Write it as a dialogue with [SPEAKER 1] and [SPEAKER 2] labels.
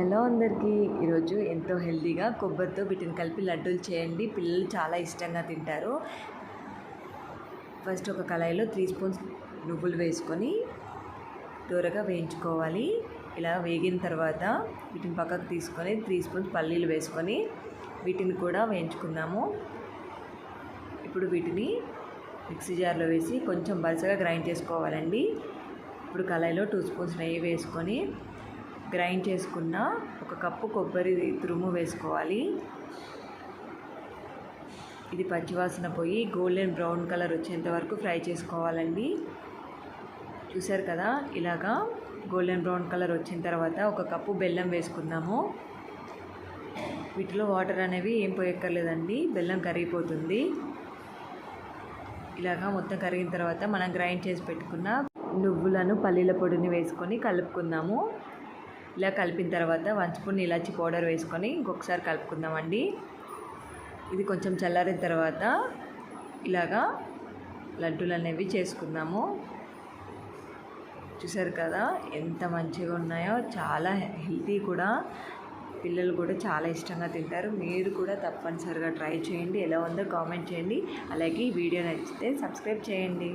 [SPEAKER 1] Hello అందరికీ ఈరోజు ఎంతో హెల్తీగా కొబ్బరితో వీటిని కలిపి లడ్డూలు చేయండి. పిల్లలు చాలా ఇష్టంగా తింటారు. ఫస్ట్ ఒక కళాయిలో 3 స్పూన్స్ నువ్వులు వేసుకొని దూరగా వేయించుకోవాలి. ఇలా వేగిన తర్వాత వీటిని పక్కకు తీసుకొని 3 స్పూన్స్ పల్లీలు వేసుకొని వీటిని కూడా వేయించుకుందాము. ఇప్పుడు వీటిని మిక్సీ జార్లో వేసి కొంచెం బరసగా గ్రైండ్ చేసుకోవాలండి. ఇప్పుడు కళాయిలో 2 స్పూన్స్ నెయ్యి వేసుకొని గ్రైండ్ చేసుకున్న 1 కప్పు కొబ్బరి తురుము వేసుకోవాలి. ఇది పచ్చివాసన పోయి గోల్డెన్ బ్రౌన్ కలర్ వచ్చేంత వరకు ఫ్రై చేసుకోవాలండి. చూసారు కదా, ఇలాగా గోల్డెన్ బ్రౌన్ కలర్ వచ్చిన తర్వాత 1 కప్పు బెల్లం వేసుకుందాము. వీటిలో వాటర్ అనేవి ఏం పోయక్కర్లేదండి, బెల్లం కరిగిపోతుంది. ఇలాగా మొత్తం కరిగిన తర్వాత మనం గ్రైండ్ చేసి పెట్టుకున్న నువ్వులను పల్లీల పొడిని వేసుకొని కలుపుకుందాము. ఇలా కలిపిన తర్వాత 1 స్పూన్ ఇలాచి పౌడర్ వేసుకొని ఇంకొకసారి కలుపుకుందామండి. ఇది కొంచెం చల్లారిన తర్వాత ఇలాగా లడ్డూలు అనేవి చేసుకుందాము. చూసారు కదా ఎంత మంచిగా ఉన్నాయో, చాలా హెల్తీ కూడా, పిల్లలు కూడా చాలా ఇష్టంగా తింటారు. మీరు కూడా తప్పనిసరిగా ట్రై చేయండి. ఎలా ఉందో కామెంట్ చేయండి. అలాగే ఈ వీడియో నచ్చితే సబ్స్క్రైబ్ చేయండి.